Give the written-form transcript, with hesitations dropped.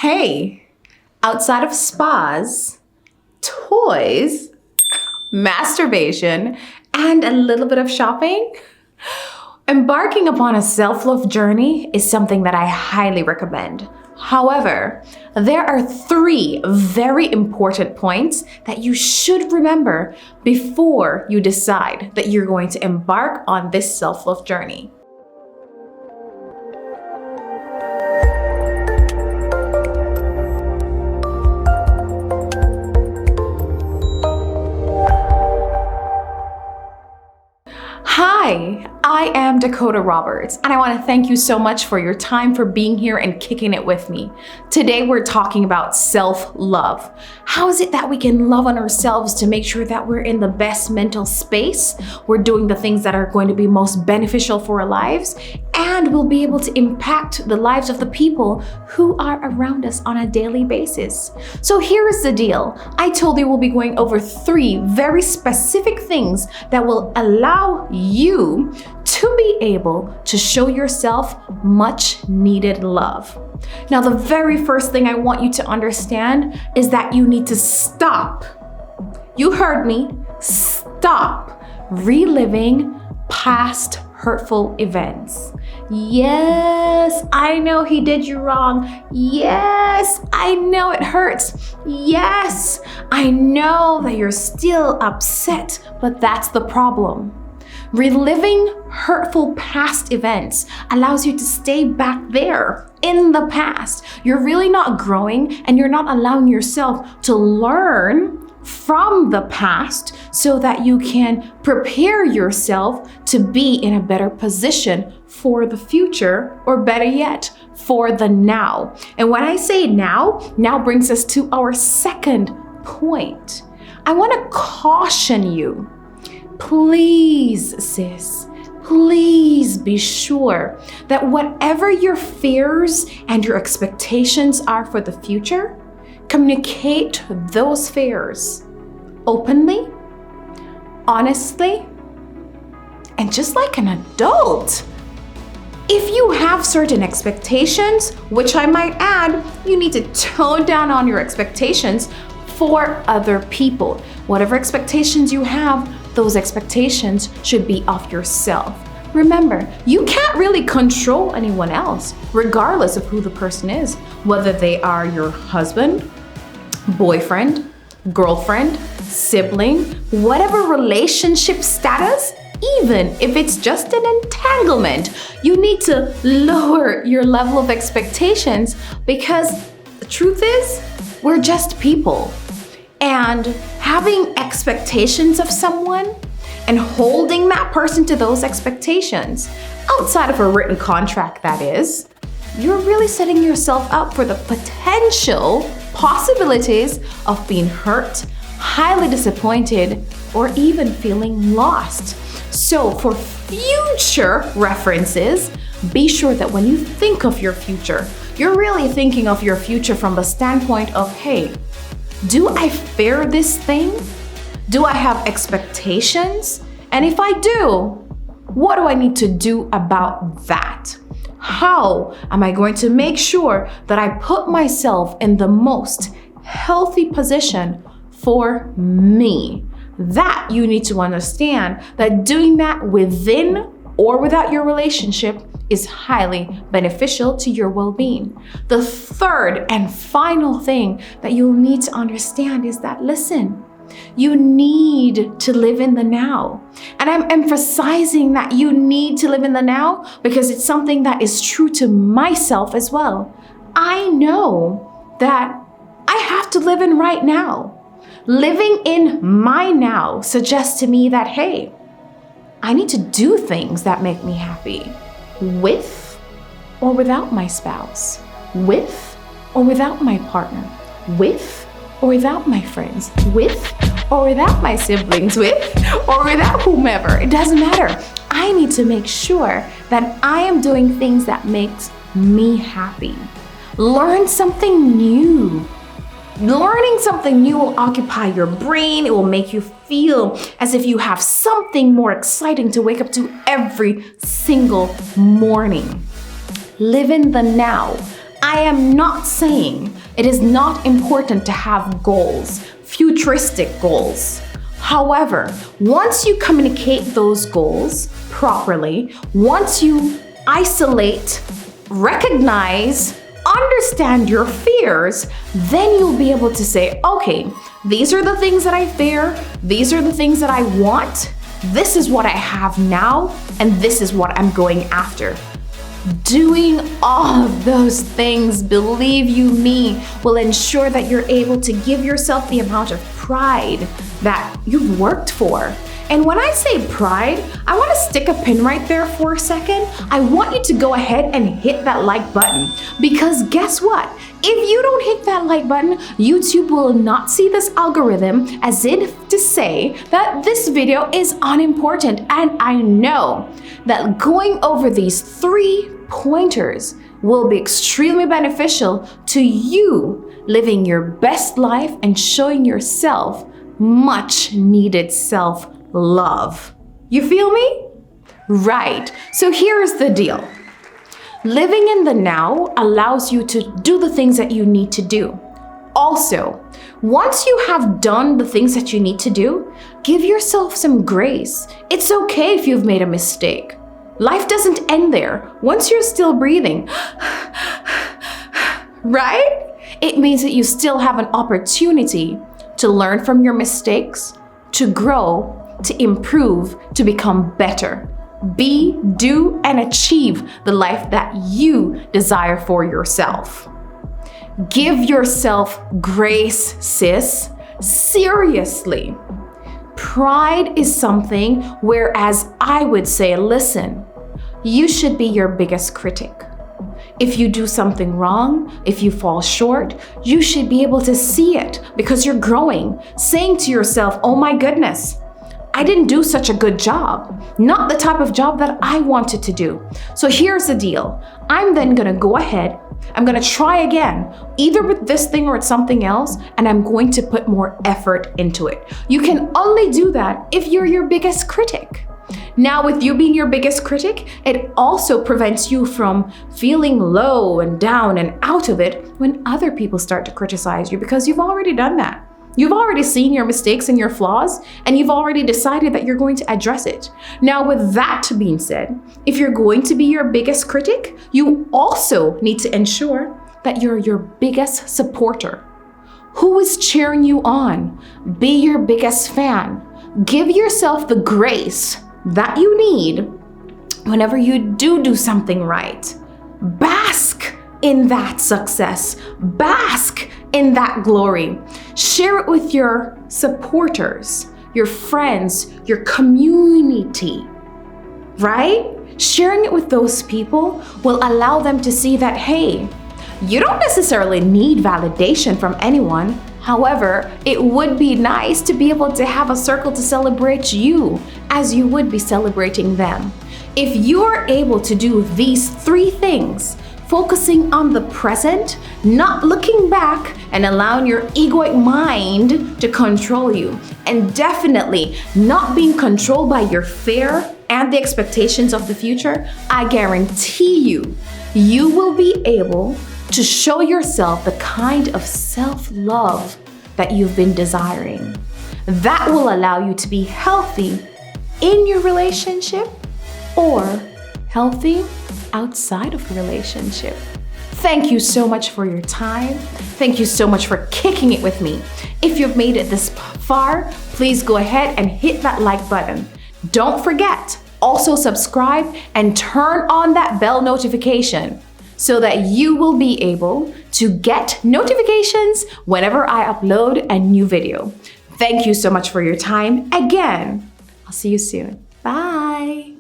Hey, outside of spas, toys, masturbation, and a little bit of shopping, embarking upon a self-love journey is something that I highly recommend. However, there are 3 very important points that you should remember before you decide that you're going to embark on this self-love journey. Hi, I am Decoda Roberts, and I want to thank you so much for your time, for being here and kicking it with me. Today, we're talking about self-love. How is it that we can love on ourselves to make sure that we're in the best mental space, we're doing the things that are going to be most beneficial for our lives, and we'll be able to impact the lives of the people who are around us on a daily basis. So here's the deal. I told you we'll be going over 3 very specific things that will allow you to be able to show yourself much needed love. Now, the very first thing I want you to understand is that you need to stop. You heard me. Stop reliving past hurtful events. Yes, I know he did you wrong. Yes, I know it hurts. Yes, I know that you're still upset, but that's the problem. Reliving hurtful past events allows you to stay back there in the past. You're really not growing, and you're not allowing yourself to learn from the past so that you can prepare yourself to be in a better position for the future, or better yet, for the now. And when I say now brings us to our second point. I want to caution you. Please, sis, please be sure that whatever your fears and your expectations are for the future, communicate those fears openly, honestly, and just like an adult. If you have certain expectations, which I might add, you need to tone down on your expectations for other people. Whatever expectations you have, those expectations should be of yourself. Remember, you can't really control anyone else, regardless of who the person is, whether they are your husband, boyfriend, girlfriend, sibling, whatever relationship status, even if it's just an entanglement. You need to lower your level of expectations, because the truth is, we're just people. And having expectations of someone and holding that person to those expectations, outside of a written contract that is, you're really setting yourself up for the potential possibilities of being hurt, highly disappointed, or even feeling lost. So for future references, be sure that when you think of your future, you're really thinking of your future from the standpoint of, hey, do I fear this thing? Do I have expectations? And if I do, what do I need to do about that? How am I going to make sure that I put myself in the most healthy position for me? That you need to understand that doing that within or without your relationship is highly beneficial to your well-being. The third and final thing that you'll need to understand is that, listen, you need to live in the now. And I'm emphasizing that you need to live in the now because it's something that is true to myself as well. I know that I have to live in right now. Living in my now suggests to me that, hey, I need to do things that make me happy, with or without my spouse, with or without my partner, with or without my friends, with or without my siblings, with or without whomever. It doesn't matter. I need to make sure that I am doing things that makes me happy. Learn something new. Learning something new will occupy your brain. It will make you feel as if you have something more exciting to wake up to every single morning. Live in the now. I am not saying it is not important to have goals, futuristic goals. However, once you communicate those goals properly, once you isolate, recognize, understand your fears, then you'll be able to say, okay, these are the things that I fear, these are the things that I want, this is what I have now, and this is what I'm going after. Doing all of those things, believe you me, will ensure that you're able to give yourself the amount of pride that you've worked for. And when I say pride, I want to stick a pin right there for a second. I want you to go ahead and hit that like button, because guess what? If you don't hit that like button, YouTube will not see this algorithm as if to say that this video is unimportant. And I know that going over these 3 pointers will be extremely beneficial to you living your best life and showing yourself much needed self-love. You feel me? Right. So here's the deal. Living in the now allows you to do the things that you need to do. Also, once you have done the things that you need to do, give yourself some grace. It's okay if you've made a mistake. Life doesn't end there. Once you're still breathing, right? It means that you still have an opportunity to learn from your mistakes, to grow, to improve, to become better. Be, do, and achieve the life that you desire for yourself. Give yourself grace, sis. Seriously. Pride is something whereas I would say, listen, you should be your biggest critic. If you do something wrong, if you fall short, you should be able to see it because you're growing, saying to yourself, oh my goodness, I didn't do such a good job, not the type of job that I wanted to do. So here's the deal. I'm then gonna go ahead, I'm gonna try again, either with this thing or with something else, and I'm going to put more effort into it. You can only do that if you're your biggest critic. Now, with you being your biggest critic, it also prevents you from feeling low and down and out of it when other people start to criticize you, because you've already done that. You've already seen your mistakes and your flaws, and you've already decided that you're going to address it. Now, with that being said, if you're going to be your biggest critic, you also need to ensure that you're your biggest supporter. Who is cheering you on? Be your biggest fan. Give yourself the grace that you need whenever you do something right. Bask in that success. Bask in that glory. Share it with your supporters, your friends, your community, right? Sharing it with those people will allow them to see that, hey, you don't necessarily need validation from anyone. However, it would be nice to be able to have a circle to celebrate you as you would be celebrating them. If you're able to do these 3 things, focusing on the present, not looking back and allowing your egoic mind to control you, and definitely not being controlled by your fear and the expectations of the future, I guarantee you, you will be able to show yourself the kind of self-love that you've been desiring. That will allow you to be healthy in your relationship or healthy outside of the relationship. Thank you so much for your time. Thank you so much for kicking it with me. If you've made it this far, please go ahead and hit that like button. Don't forget, also subscribe and turn on that bell notification so that you will be able to get notifications whenever I upload a new video. Thank you so much for your time. Again, I'll see you soon. Bye.